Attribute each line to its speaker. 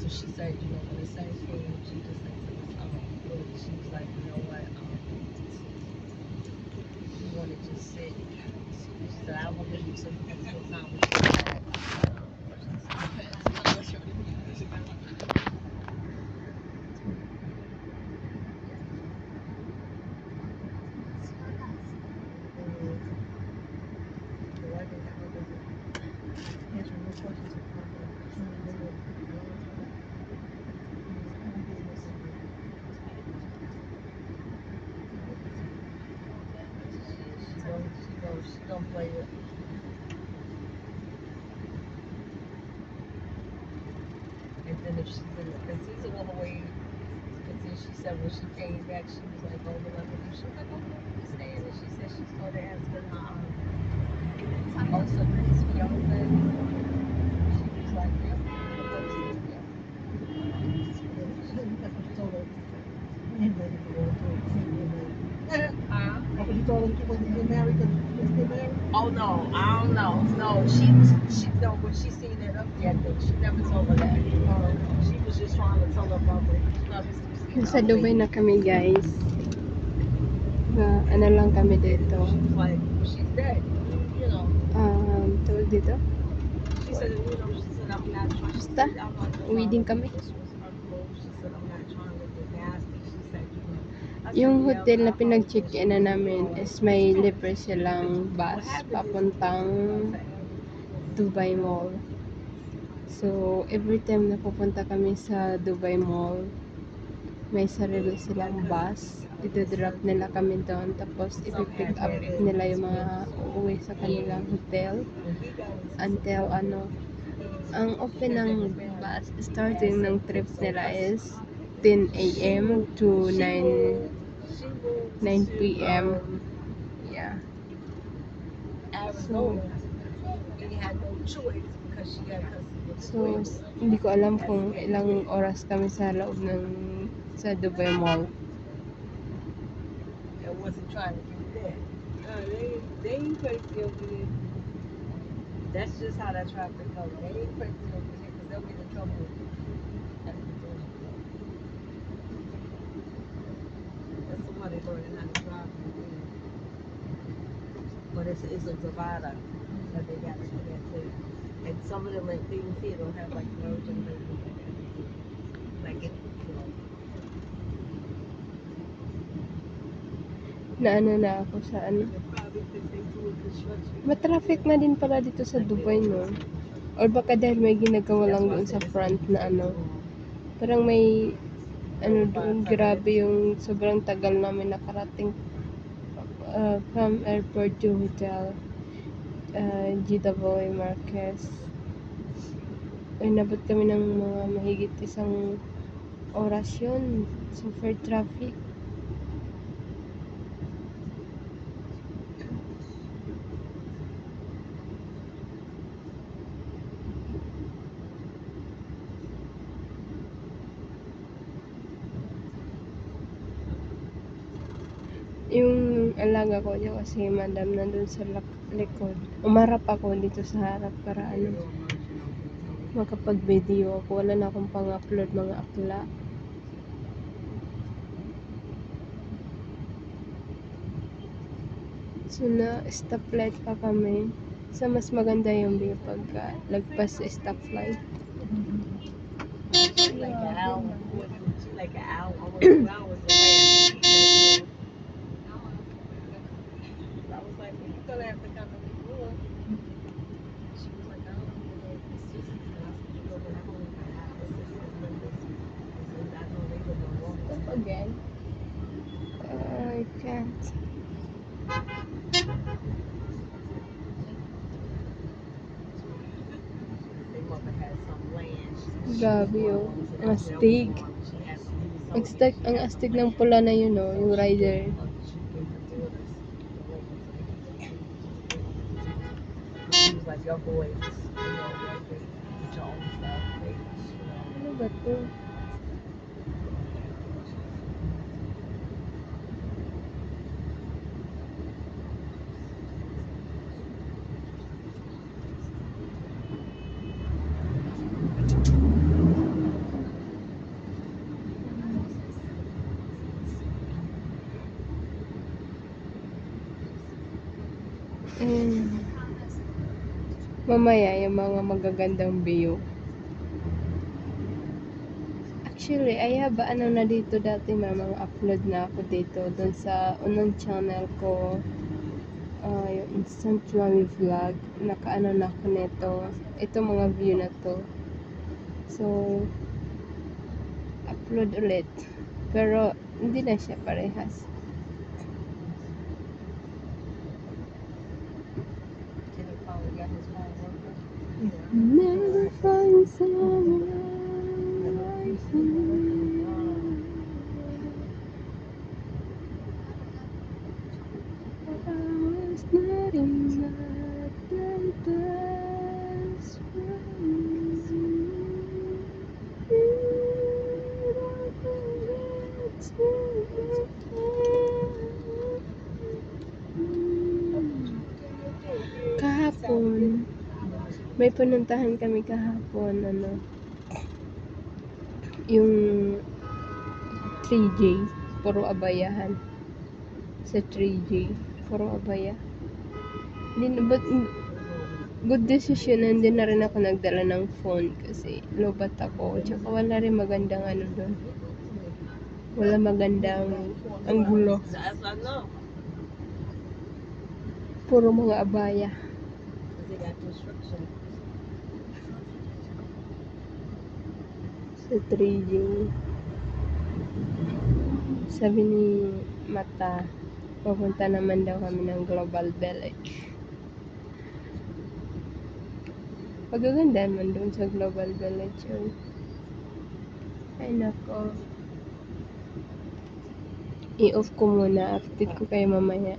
Speaker 1: So she said, you know, when the sun came, she just said to us, look, she was like, you know what, you want to just sit. She said, I will give you some peaceful time with your dad. She don't play it. And then if she's in the, because he's a little way, because then she said when she came back, she was like, oh, well, she was like, oh, where are you staying? And she said she's going to ask her, also his fiance. She was like, yeah, oh no, I don't know. No, she no, when she seen it up there, she never told her that. She was just trying to tell her brother.
Speaker 2: Nasa Dubai na kami, guys. Ano lang kami dito.
Speaker 1: Like, she's dead, you know.
Speaker 2: Tawag dito?
Speaker 1: She said, you know, she said, I'm not trying.
Speaker 2: Basta, uwi din kami.
Speaker 1: She said, I'm not trying to get nasty. She said, you know.
Speaker 2: Yung hotel na pinag-check-in na namin is may libre silang bus papuntang Dubai Mall. So, every time na pupunta kami sa Dubai Mall, may sarili silang bus. Ito-drop nila kami doon. Tapos, ipipick up nila yung mga uuwi sa kanilang hotel. Until, ang open ng bus, starting ng trip nila is 10 a.m. to 9 p.m. Yeah. So, hindi ko alam kung ilang oras kami sa loob sa Dubai Mall.
Speaker 1: I wasn't trying to get that. They ain't crazy over there. That's just how that traffic goes. They ain't crazy over there because they'll get in trouble. That's why they learning how to drive over there. But it's a divider that they got to do that too. And some of them things here don't have like merging lanes. Like it, you know.
Speaker 2: Naano na ako sa Matraffic na din pala dito sa Dubai, no? Or baka dahil may ginagawa lang doon sa front na parang may doon, grabe yung sobrang tagal namin nakarating from airport to hotel. GWA Marquez. Inabot kami ng mga mahigit isang oras yun. Super traffic. Yung alaga ko dyan kasi madam nandun sa likod. Umarap ako dito sa harap para makapag-video ako. Wala na akong pang-upload mga akla. So stoplight pa kami. So mas maganda yung view pagka lagpas sa stoplight.
Speaker 1: Like an hour, like an hour, almost 2 hours away. I was like, well, you're gonna have to come to the door. She was like, I don't know, it's just, and I said, you go back home and have a sister and this. I know they live in Walmart.
Speaker 2: Stop again. I can't.
Speaker 1: They must have had some land.
Speaker 2: Grabe yun. Ang astig. Ang astig ng pula na yun, no? Yung rider.
Speaker 1: She was like, your boys, you know, get your own stuff.
Speaker 2: Ano ba to? mamaya yung mga magagandang view. Actually, I have ano na dito dati, may mga upload na ako dito dun sa unang channel ko, yung Instant Mami Vlog. Nakaano na ako nito. Ito mga view na to. So, upload ulit. Pero, hindi na siya parehas.
Speaker 1: Can he finally got his phone working?
Speaker 2: Never find someone like you. I was not enough than best friends. You don't forget to kahapon, may pinuntahan kami kahapon, yung 3J, puro abayahan. Sa 3J, puro abaya. But good decision, hindi na rin ako nagdala ng phone kasi lobat ako. Tsaka wala rin magandang ano doon. Wala magandang anggulo.
Speaker 1: That's I know.
Speaker 2: Puro mga abaya.
Speaker 1: Because they got construction.
Speaker 2: Sa 3J. Sabi ni Mata, pupunta naman daw kami ng Global Village. Pagaganda man doon sa Global Village yun. Ay nako. I-off ko muna. Update ko kayo mamaya.